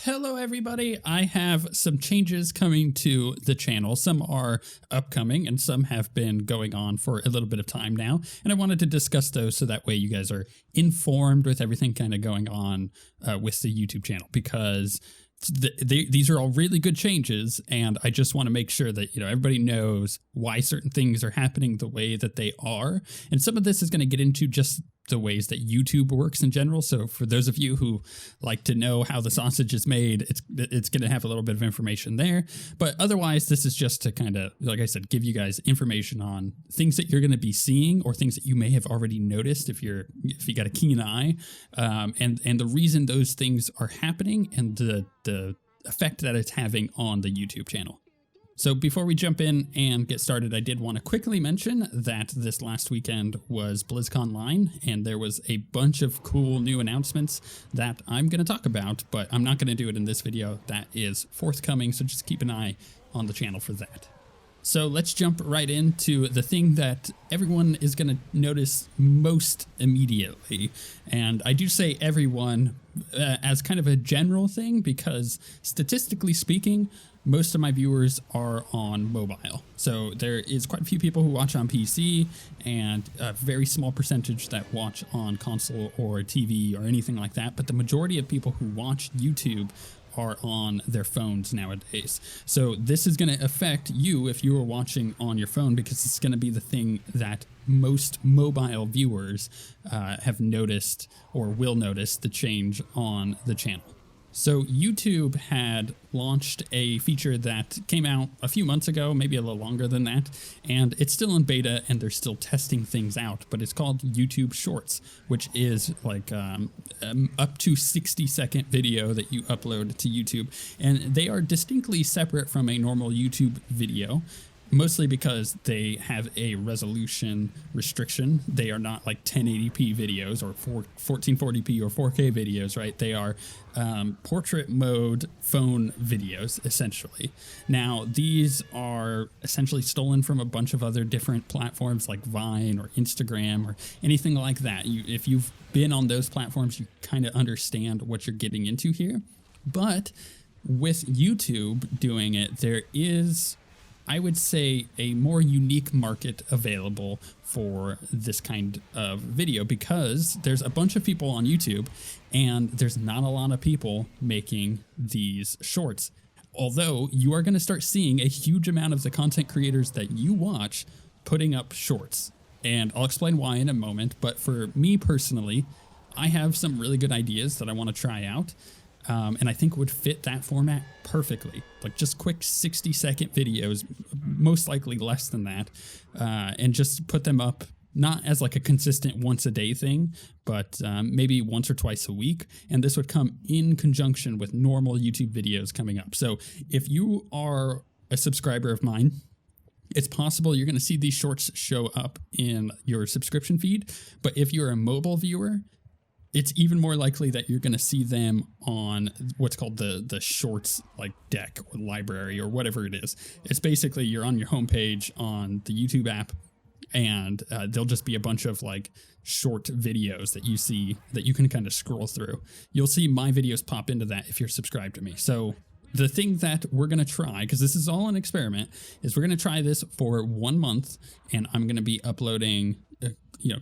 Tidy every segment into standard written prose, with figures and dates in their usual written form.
Hello everybody, I have some changes coming to the channel. Some are upcoming and some have been going on for a little bit of time now. And I wanted to discuss those so that way you guys are informed with everything kind of going on with the YouTube channel, because these are all really good changes, and I just want to make sure that everybody knows why certain things are happening the way that they are. And some of this is going to get into just the ways that YouTube works in general. So for those of you who like to know how the sausage is made, it's going to have a little bit of information there. But otherwise, this is just to kind of, like I said, give you guys information on things that you're going to be seeing or things that you may have already noticed if you got a keen eye, and the reason those things are happening and the effect that it's having on the YouTube channel. So before we jump in and get started, I did want to quickly mention that this last weekend was BlizzConline, and there was a bunch of cool new announcements that I'm going to talk about, but I'm not going to do it in this video. That is forthcoming, so just keep an eye on the channel for that. So let's jump right into the thing that everyone is going to notice most immediately. And I do say everyone as kind of a general thing, because statistically speaking, most of my viewers are on mobile. So there is quite a few people who watch on PC and a very small percentage that watch on console or TV or anything like that. But the majority of people who watch YouTube are on their phones nowadays. So this is going to affect you if you are watching on your phone, because it's going to be the thing that most mobile viewers have noticed or will notice the change on the channel. So YouTube had launched a feature that came out a few months ago, maybe a little longer than that, and it's still in beta and they're still testing things out, but it's called YouTube Shorts, which is like up to 60-second video that you upload to YouTube, and they are distinctly separate from a normal YouTube video. Mostly because they have a resolution restriction. They are not like 1080p videos or 1440p or 4K videos, right? They are portrait mode phone videos, essentially. Now, these are essentially stolen from a bunch of other different platforms like Vine or Instagram or anything like that. If you've been on those platforms, you kind of understand what you're getting into here. But with YouTube doing it, there is, I would say, a more unique market available for this kind of video, because there's a bunch of people on YouTube and there's not a lot of people making these shorts. Although you are going to start seeing a huge amount of the content creators that you watch putting up shorts. And I'll explain why in a moment. But for me personally, I have some really good ideas that I want to try out. And I think would fit that format perfectly. Like just quick 60-second videos, most likely less than that, and just put them up not as like a consistent once a day thing, but maybe once or twice a week. And this would come in conjunction with normal YouTube videos coming up. So if you are a subscriber of mine, it's possible you're going to see these shorts show up in your subscription feed. But if you're a mobile viewer, it's even more likely that you're going to see them on what's called the shorts like deck or library or whatever it is. It's basically you're on your homepage on the YouTube app, and there'll just be a bunch of like short videos that you see that you can kind of scroll through. You'll see my videos pop into that if you're subscribed to me. So the thing that we're going to try, because this is all an experiment, is we're going to try this for 1 month, and I'm going to be uploading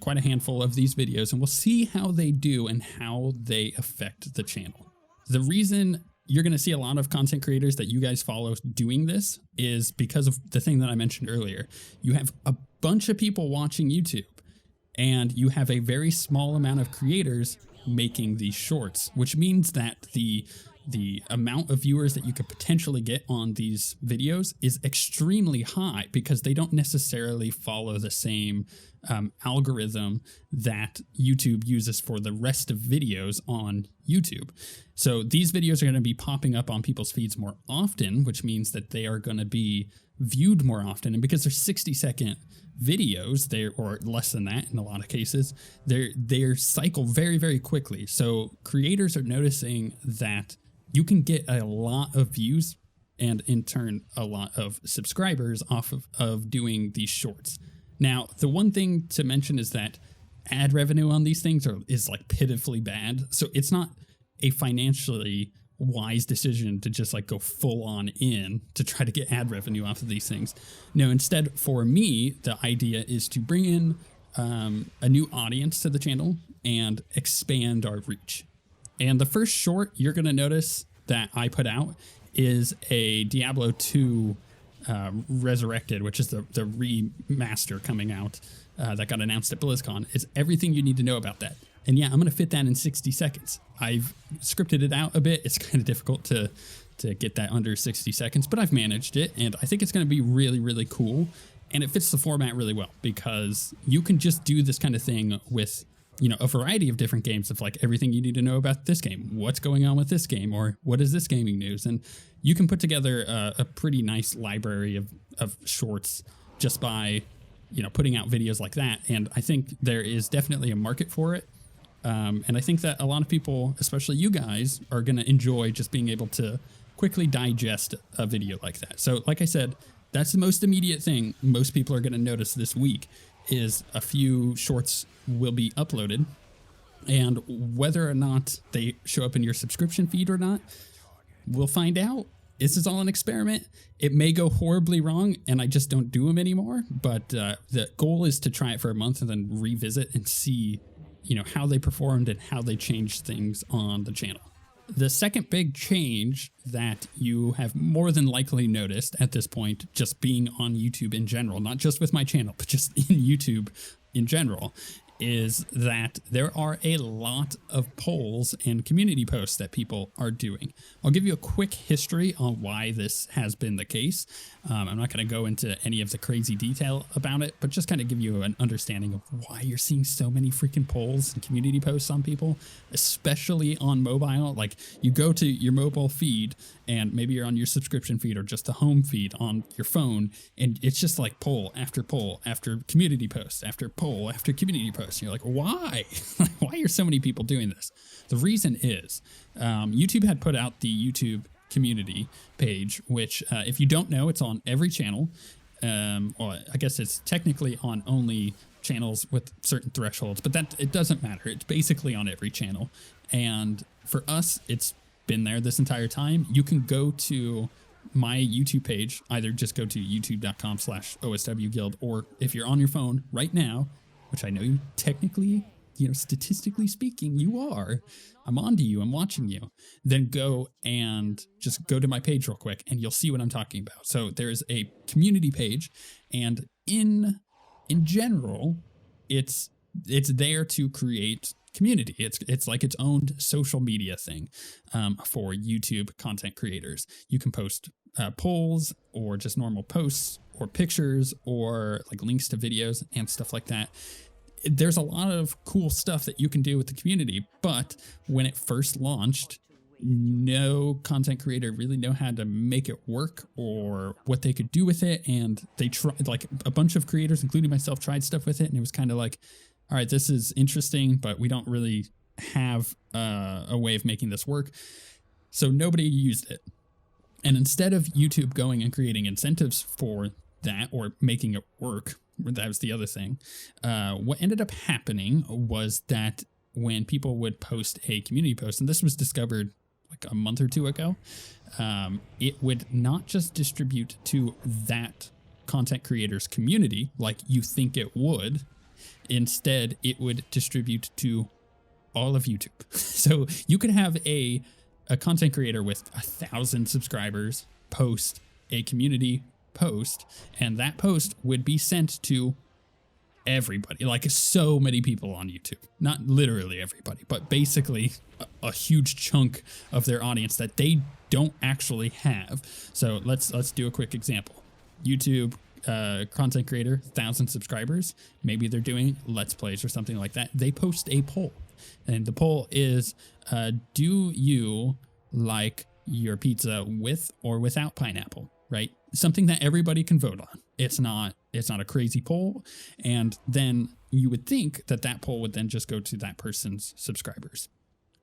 quite a handful of these videos, and we'll see how they do and how they affect the channel. The reason you're going to see a lot of content creators that you guys follow doing this is because of the thing that I mentioned earlier. You have a bunch of people watching YouTube, and you have a very small amount of creators making these shorts, which means that the amount of viewers that you could potentially get on these videos is extremely high, because they don't necessarily follow the same algorithm that YouTube uses for the rest of videos on YouTube. So these videos are going to be popping up on people's feeds more often, which means that they are going to be viewed more often. And because they're 60-second videos, or less than that in a lot of cases, they're cycle very, very quickly. So creators are noticing that you can get a lot of views and in turn a lot of subscribers off of doing these shorts. Now, the one thing to mention is that ad revenue on these things is like pitifully bad. So it's not a financially wise decision to just like go full on in to try to get ad revenue off of these things. No, instead for me, the idea is to bring in a new audience to the channel and expand our reach. And the first short you're going to notice that I put out is a Diablo 2 Resurrected, which is the remaster coming out that got announced at BlizzCon. It's everything you need to know about that. And yeah, I'm going to fit that in 60 seconds. I've scripted it out a bit. It's kind of difficult to get that under 60 seconds, but I've managed it. And I think it's going to be really, really cool. And it fits the format really well because you can just do this kind of thing with, you know, a variety of different games of like everything you need to know about this game, what's going on with this game, or what is this gaming news. And you can put together a pretty nice library of shorts just by, you know, putting out videos like that. And I think there is definitely a market for it. And I think that a lot of people, especially you guys, are going to enjoy just being able to quickly digest a video like that. So like I said, that's the most immediate thing most people are going to notice this week is a few shorts will be uploaded. And whether or not they show up in your subscription feed or not, we'll find out. This is all an experiment. It may go horribly wrong and I just don't do them anymore. But the goal is to try it for a month and then revisit and see, you know, how they performed and how they changed things on the channel. The second big change that you have more than likely noticed at this point, just being on YouTube in general, not just with my channel, but just in YouTube in general, is that there are a lot of polls and community posts that people are doing. I'll give you a quick history on why this has been the case. I'm not going to go into any of the crazy detail about it, but just kind of give you an understanding of why you're seeing so many freaking polls and community posts on people, especially on mobile. Like you go to your mobile feed and maybe you're on your subscription feed or just the home feed on your phone. And it's just like poll after community post after poll after community post. You're like, why? Why are so many people doing this? The reason is YouTube had put out the YouTube community page, which if you don't know, it's on every channel. Well, I guess it's technically on only channels with certain thresholds, but that it doesn't matter. It's basically on every channel. And for us, it's been there this entire time. You can go to my YouTube page, either just go to youtube.com/OSWguild, or if you're on your phone right now, which I know you technically, you know, statistically speaking, you are. I'm on to you. I'm watching you. Then go and just go to my page real quick and you'll see what I'm talking about. So there's a community page, and in general, it's there to create community. It's like its own social media thing for YouTube content creators. You can post polls or just normal posts or pictures or like links to videos and stuff like that. There's a lot of cool stuff that you can do with the community, but when it first launched, no content creator really know how to make it work or what they could do with it. And they tried, like a bunch of creators, including myself, tried stuff with it. And it was kind of like, all right, this is interesting, but we don't really have a way of making this work. So nobody used it. And instead of YouTube going and creating incentives for that or making it work, that was the other thing. What ended up happening was that when people would post a community post, and this was discovered like a month or two ago, it would not just distribute to that content creator's community like you think it would. Instead, it would distribute to all of YouTube. So you could have a content creator with 1,000 subscribers post a community post, and that post would be sent to everybody, like so many people on YouTube. Not literally everybody, but basically a huge chunk of their audience that they don't actually have. So let's do a quick example. YouTube content creator, 1,000 subscribers. Maybe they're doing Let's Plays or something like that. They post a poll, and the poll is, do you like your pizza with or without pineapple? Right? Something that everybody can vote on. It's not a crazy poll. And then you would think that that poll would then just go to that person's subscribers.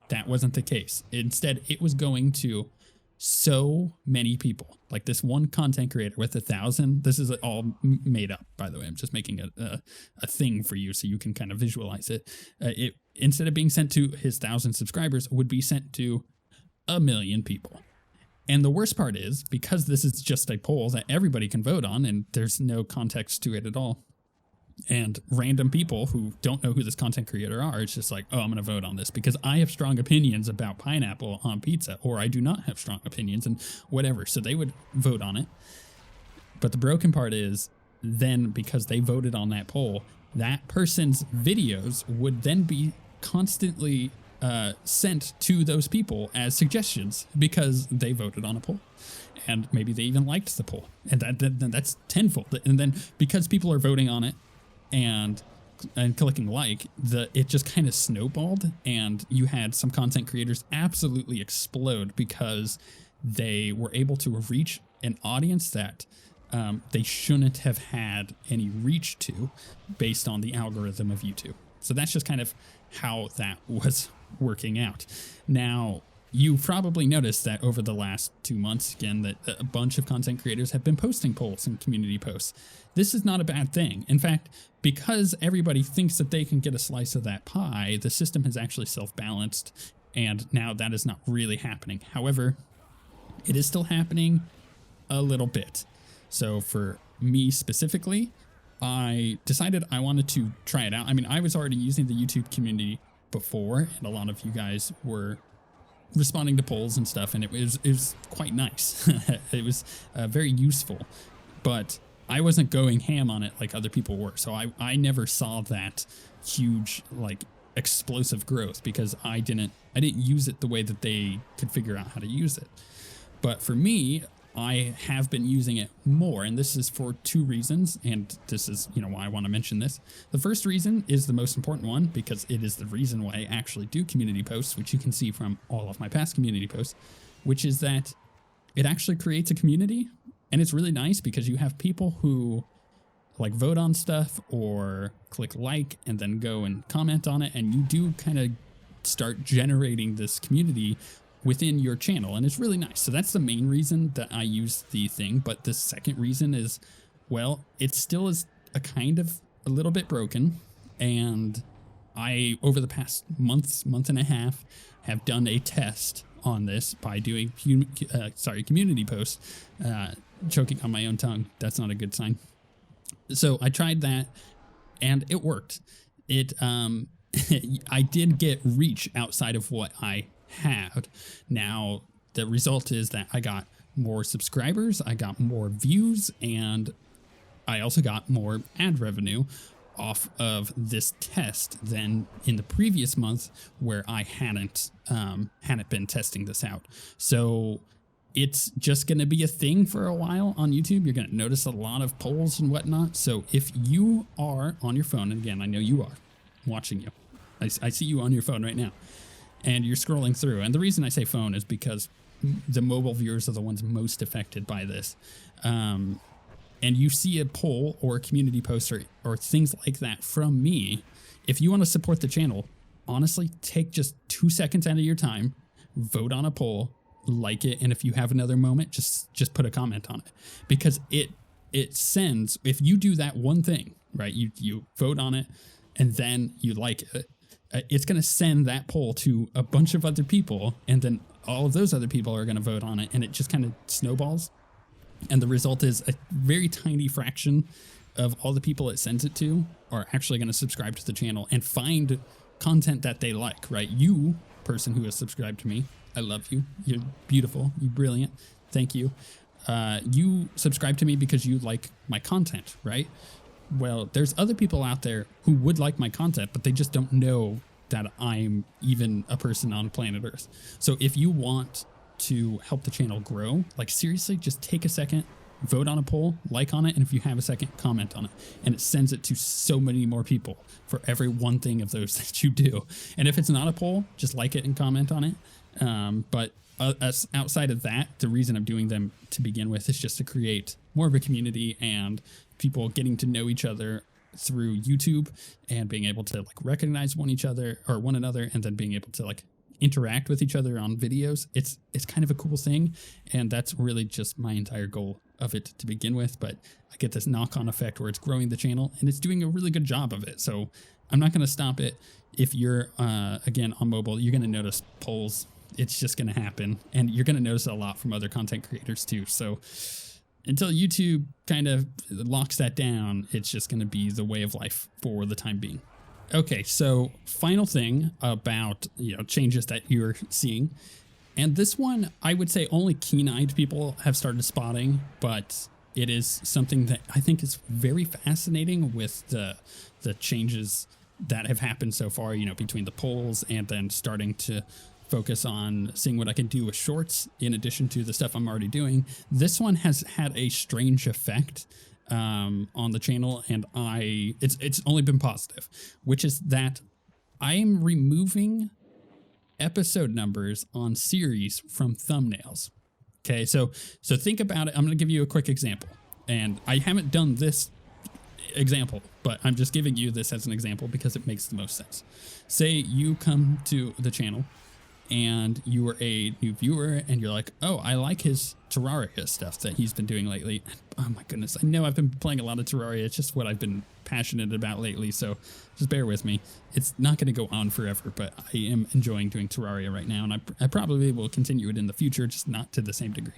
That wasn't the case. Instead, it was going to so many people. Like this one content creator with 1,000. This is all made up, by the way. I'm just making a thing for you so you can kind of visualize it. It instead of being sent to his 1,000 subscribers, would be sent to 1 million people. And the worst part is, because this is just a poll that everybody can vote on and there's no context to it at all, and random people who don't know who this content creator are, it's just like, oh, I'm going to vote on this because I have strong opinions about pineapple on pizza, or I do not have strong opinions and whatever. So they would vote on it. But the broken part is then, because they voted on that poll, that person's videos would then be constantly sent to those people as suggestions because they voted on a poll. And maybe they even liked the poll. And that's tenfold. And then because people are voting on it, and clicking like, it just kind of snowballed, and you had some content creators absolutely explode because they were able to reach an audience that they shouldn't have had any reach to based on the algorithm of YouTube. So that's just kind of how that was working out. Now, you probably noticed that over the last 2 months, again, that a bunch of content creators have been posting polls and community posts. This is not a bad thing. In fact, because everybody thinks that they can get a slice of that pie, the system has actually self-balanced, and now that is not really happening. However, it is still happening a little bit. So for me specifically, I decided I wanted to try it out. I mean, I was already using the YouTube community before, and a lot of you guys were responding to polls and stuff, and it was quite nice. It was very useful, but I wasn't going ham on it like other people were. So I never saw that huge, like, explosive growth because I didn't use it the way that they could figure out how to use it. But for me, I have been using it more, and this is for 2 reasons, and this is, why I want to mention this. The first reason is the most important one, because it is the reason why I actually do community posts, which you can see from all of my past community posts, which is that it actually creates a community, and it's really nice because you have people who like vote on stuff or click like and then go and comment on it, and you do kind of start generating this community within your channel, and it's really nice. So that's the main reason that I use the thing. But the second reason is, well, it still is a little bit broken, and I, over the past month and a half, have done a test on this by doing community posts. Choking on my own tongue, that's not a good sign. So I tried that, and it worked. I did get reach outside of what I had. Now, the result is that I got more subscribers, I got more views, and I also got more ad revenue off of this test than in the previous month where I hadn't been testing this out. So it's just going to be a thing for a while on YouTube. You're going to notice a lot of polls and whatnot. So if you are on your phone, and again, I know you are watching you. I see you on your phone right now, and you're scrolling through. And the reason I say phone is because the mobile viewers are the ones most affected by this. And you see a poll or a community post or things like that from me. If you want to support the channel, honestly, take just 2 seconds out of your time, vote on a poll, like it, and if you have another moment, just put a comment on it, because it sends, if you do that one thing, right, you vote on it and then you like it, it's going to send that poll to a bunch of other people, and then all of those other people are going to vote on it, and it just kind of snowballs, and the result is a very tiny fraction of all the people it sends it to are actually going to subscribe to the channel and find content that they like, right? You, person who has subscribed to me, I love you. You're beautiful. You're brilliant. Thank you. You subscribe to me because you like my content, right? Well, there's other people out there who would like my content, but they just don't know that I'm even a person on planet Earth. So if you want to help the channel grow, like seriously, just take a second, vote on a poll, like on it, and if you have a second, comment on it. And it sends it to so many more people for every one thing of those that you do. And if it's not a poll, just like it and comment on it. But outside of that, the reason I'm doing them to begin with is just to create more of a community and people getting to know each other through YouTube and being able to like recognize one another, and then being able to like interact with each other on videos, it's kind of a cool thing. And that's really just my entire goal of it to begin with. But I get this knock-on effect where it's growing the channel and it's doing a really good job of it. So I'm not going to stop it. If you're, again, on mobile, you're going to notice polls. It's just going to happen. And you're going to notice a lot from other content creators too. So until YouTube kind of locks that down, it's just going to be the way of life for the time being. Okay, so final thing about, changes that you're seeing. And this one, I would say only keen-eyed people have started spotting, but it is something that I think is very fascinating with the changes that have happened so far, between the polls and then starting to focus on seeing what I can do with shorts in addition to the stuff I'm already doing. This one has had a strange effect on the channel, and it's only been positive, which is that I'm removing episode numbers on series from thumbnails. Okay, so think about it. I'm going to give you a quick example, and I haven't done this example, but I'm just giving you this as an example because it makes the most sense. Say you come to the channel and you are a new viewer and you're like, oh, I like his Terraria stuff that he's been doing lately. Oh my goodness, I know I've been playing a lot of Terraria. It's just what I've been passionate about lately, so just bear with me. It's not going to go on forever, but I am enjoying doing Terraria right now, and I probably will continue it in the future, just not to the same degree.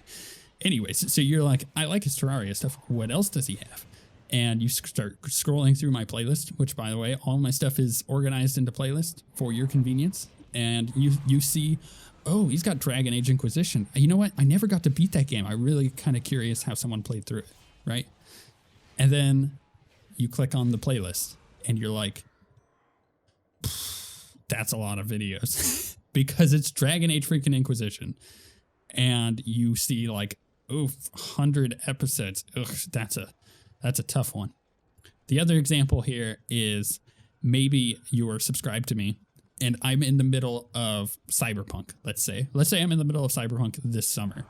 Anyways, so you're like, I like his Terraria stuff. What else does he have? And you start scrolling through my playlist, which, by the way, all my stuff is organized into playlists for your convenience. And you see, oh, he's got Dragon Age Inquisition. You know what? I never got to beat that game. I'm really kind of curious how someone played through it, right? And then you click on the playlist and you're like, that's a lot of videos because it's Dragon Age freaking Inquisition. And you see like, 100 episodes. Ugh, that's a tough one. The other example here is maybe you are subscribed to me and I'm in the middle of Cyberpunk, let's say I'm in the middle of Cyberpunk this summer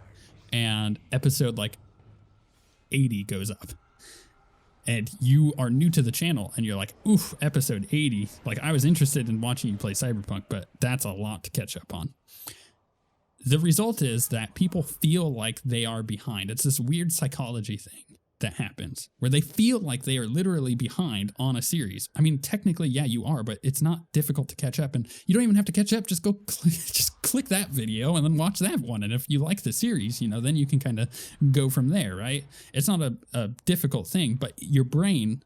and episode like 80 goes up and you are new to the channel and you're like, oof, episode 80. Like I was interested in watching you play Cyberpunk, but that's a lot to catch up on. The result is that people feel like they are behind. It's this weird psychology thing that happens where they feel like they are literally behind on a series. I mean, technically, yeah, you are, but it's not difficult to catch up, and you don't even have to catch up. Just go click that video and then watch that one. And if you like the series, then you can kind of go from there, right? It's not a difficult thing, but your brain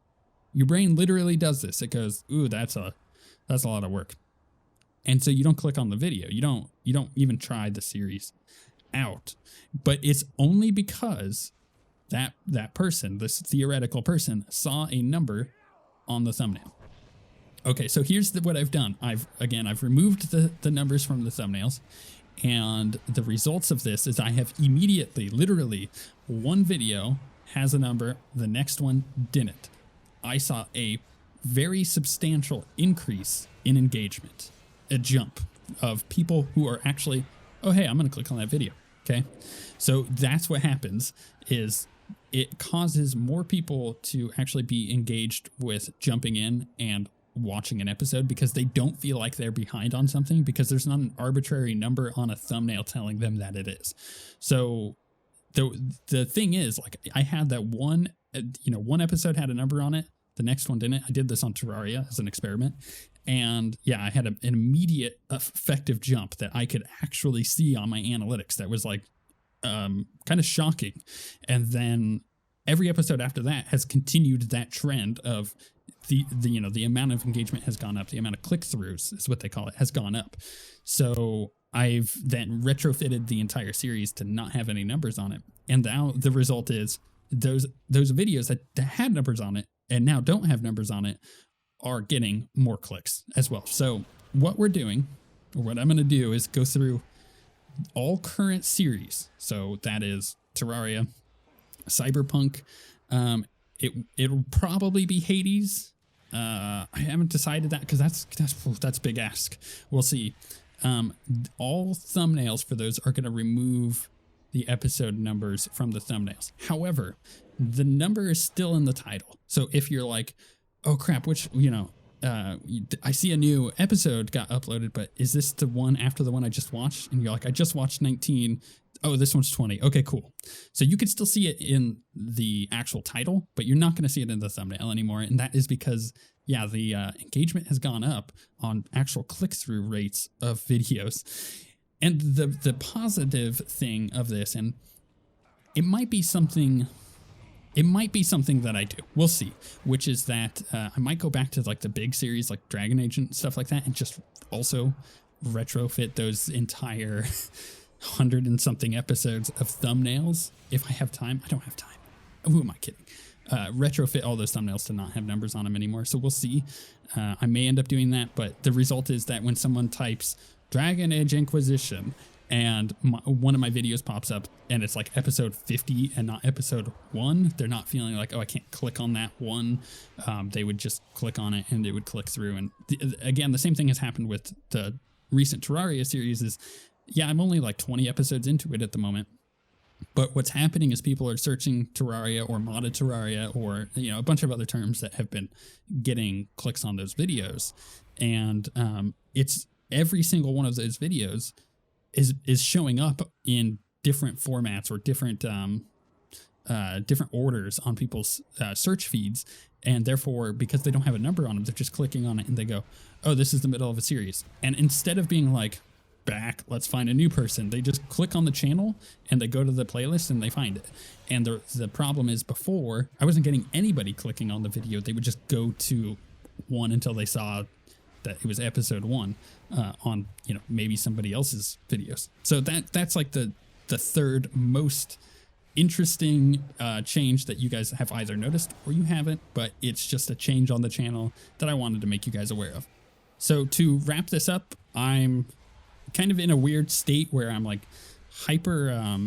literally does this. It goes, ooh, that's a lot of work. And so you don't click on the video. You don't even try the series out, but it's only because that person, this theoretical person, saw a number on the thumbnail. Okay, so here's what I've done. I've removed the numbers from the thumbnails, and the results of this is I have immediately, literally, one video has a number, the next one didn't. I saw a very substantial increase in engagement, a jump of people who are actually, oh, hey, I'm going to click on that video, okay? So that's what happens is it causes more people to actually be engaged with jumping in and watching an episode because they don't feel like they're behind on something because there's not an arbitrary number on a thumbnail telling them that it is. So the thing is, like, I had that one episode had a number on it. The next one didn't. I did this on Terraria as an experiment. And yeah, I had an immediate effective jump that I could actually see on my analytics. That was like, kind of shocking. And then every episode after that has continued that trend of the amount of engagement has gone up, the amount of click-throughs is what they call it, has gone up. So I've then retrofitted the entire series to not have any numbers on it. And now the result is those videos that had numbers on it and now don't have numbers on it are getting more clicks as well. So what we're doing, or what I'm going to do, is go through all current series. So that is Terraria, Cyberpunk. It'll probably be Hades. I haven't decided that because that's big ask. We'll see. All thumbnails for those are going to remove the episode numbers from the thumbnails. However, the number is still in the title. So if you're like, oh crap, which I see a new episode got uploaded, but is this the one after the one I just watched? And you're like, I just watched 19. Oh, this one's 20. Okay, cool. So you could still see it in the actual title, but you're not going to see it in the thumbnail anymore. And that is because, yeah, the engagement has gone up on actual click-through rates of videos. And the positive thing of this, and it might be something that I do. We'll see. Which is that I might go back to like the big series like Dragon Age and stuff like that and just also retrofit those entire 100 and something episodes of thumbnails if I have time. I don't have time. Who am I kidding? Retrofit all those thumbnails to not have numbers on them anymore. So we'll see. I may end up doing that, but the result is that when someone types Dragon Age Inquisition and one of my videos pops up and it's like episode 50 and not episode 1, they're not feeling like, oh, I can't click on that one. They would just click on it and it would click through. And again, the same thing has happened with the recent Terraria series is, yeah, I'm only like 20 episodes into it at the moment. But what's happening is people are searching Terraria or modded Terraria or, you know, a bunch of other terms that have been getting clicks on those videos. And it's every single one of those videos is showing up in different formats or different orders on people's search feeds. And therefore, because they don't have a number on them, they're just clicking on it and they go, oh, this is the middle of a series. And instead of being like, back, let's find a new person, they just click on the channel and they go to the playlist and they find it. And the problem is, before, I wasn't getting anybody clicking on the video. They would just go to one until they saw that it was episode 1 on, you know, maybe somebody else's videos. So that's like the third most interesting change that you guys have either noticed or you haven't, but it's just a change on the channel that I wanted to make you guys aware of. So to wrap this up, I'm kind of in a weird state where I'm like hyper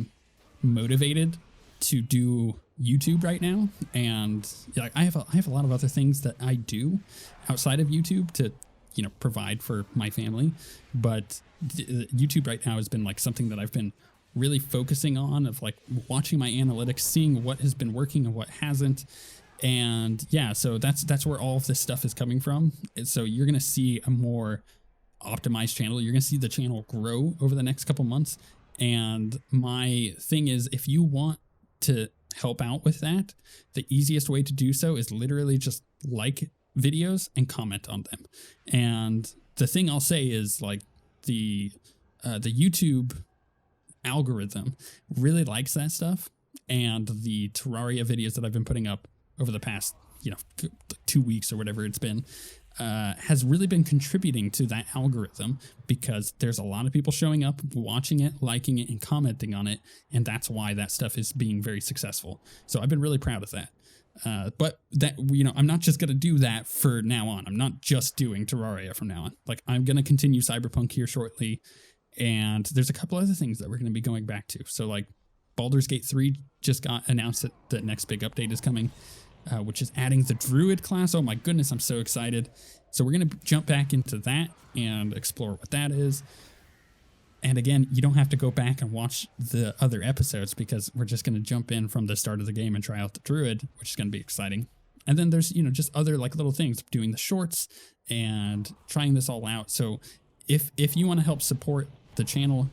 motivated to do YouTube right now, and like I have a lot of other things that I do outside of YouTube to, you know, provide for my family, but YouTube right now has been like something that I've been really focusing on, of like watching my analytics, seeing what has been working and what hasn't. And yeah, so that's where all of this stuff is coming from. And so you're gonna see a more optimized channel. You're gonna see the channel grow over the next couple months. And my thing is, if you want to help out with that, the easiest way to do so is literally just like videos and comment on them. And the thing I'll say is, like, the YouTube algorithm really likes that stuff. And the Terraria videos that I've been putting up over the past, 2 weeks or whatever it's been, has really been contributing to that algorithm, because there's a lot of people showing up, watching it, liking it, and commenting on it. And that's why that stuff is being very successful. So I've been really proud of that. But that, I'm not just going to do that for now on. I'm not just doing Terraria from now on. Like, I'm going to continue Cyberpunk here shortly. And there's a couple other things that we're going to be going back to. So like Baldur's Gate 3 just got announced that the next big update is coming, which is adding the Druid class. Oh my goodness, I'm so excited. So we're going to jump back into that and explore what that is. And again, you don't have to go back and watch the other episodes, because we're just going to jump in from the start of the game and try out the Druid, which is going to be exciting. And then there's, just other like little things, doing the shorts and trying this all out. So if you want to help support the channel,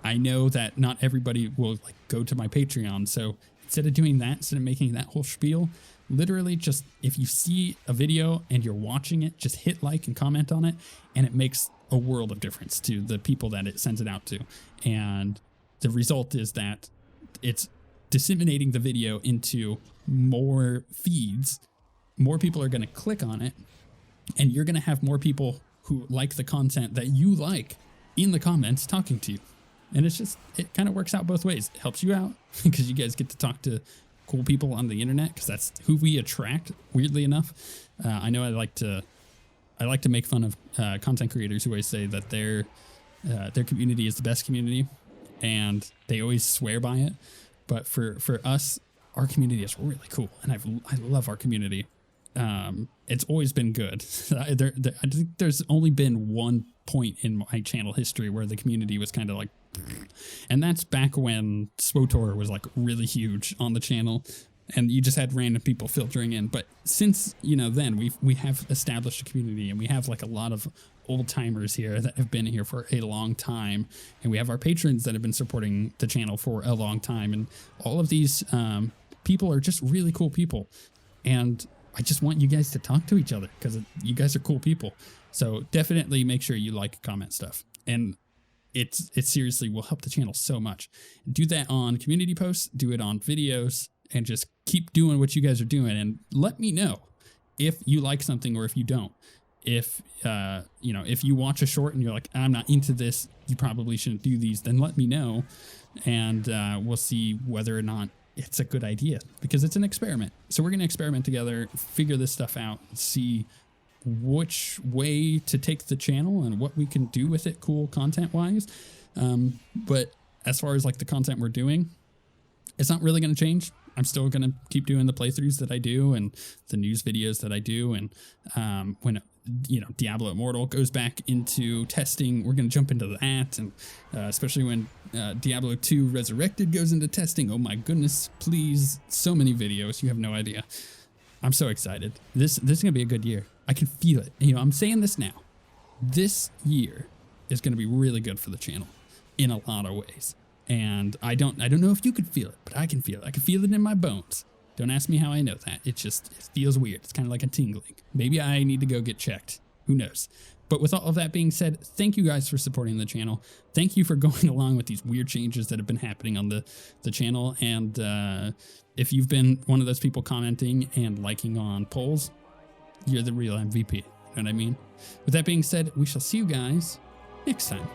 I know that not everybody will like go to my Patreon. So instead of doing that, instead of making that whole spiel, literally just, if you see a video and you're watching it, just hit like and comment on it. And it makes a world of difference to the people that it sends it out to. And the result is that it's disseminating the video into more feeds. More people are going to click on it, and you're going to have more people who like the content that you like in the comments talking to you. And it kind of works out both ways. It helps you out because you guys get to talk to cool people on the internet, because that's who we attract, weirdly enough. I know I like to make fun of content creators who always say that their community is the best community, and they always swear by it. But for us, our community is really cool, and I love our community. It's always been good. I think there's only been one point in my channel history where the community was kind of like, and that's back when SWTOR was like really huge on the channel. and you just had random people filtering in. But since, you know, then we have established a community, and we have like a lot of old timers here that have been here for a long time, and we have our patrons that have been supporting the channel for a long time, and all of these people are just really cool people, and I just want you guys to talk to each other because you guys are cool people. So definitely make sure you like, comment stuff, and it seriously will help the channel so much. Do that on community posts, do it on videos, and just keep doing what you guys are doing, and let me know if you like something or if you don't. If you know, if you watch a short and you're like, I'm not into this, you probably shouldn't do these, then let me know, and we'll see whether or not it's a good idea, because it's an experiment. So we're going to experiment together, figure this stuff out, see which way to take the channel and what we can do with it cool content wise. But as far as like the content we're doing, it's not really going to change. I'm still going to keep doing the playthroughs that I do and the news videos that I do. And when, you know, Diablo Immortal goes back into testing, we're going to jump into that. And especially when Diablo 2 Resurrected goes into testing. Oh my goodness, please. So many videos. You have no idea. I'm so excited. This is going to be a good year. I can feel it. You know, I'm saying this now. This year is going to be really good for the channel in a lot of ways. And I don't know if you could feel it, but I can feel it. I can feel it in my bones. Don't ask me how I know that. It feels weird. It's kind of like a tingling. Maybe I need to go get checked. Who knows? But with all of that being said, thank you guys for supporting the channel. Thank you for going along with these weird changes that have been happening on the channel. And if you've been one of those people commenting and liking on polls, you're the real MVP. You know what I mean? With that being said, we shall see you guys next time.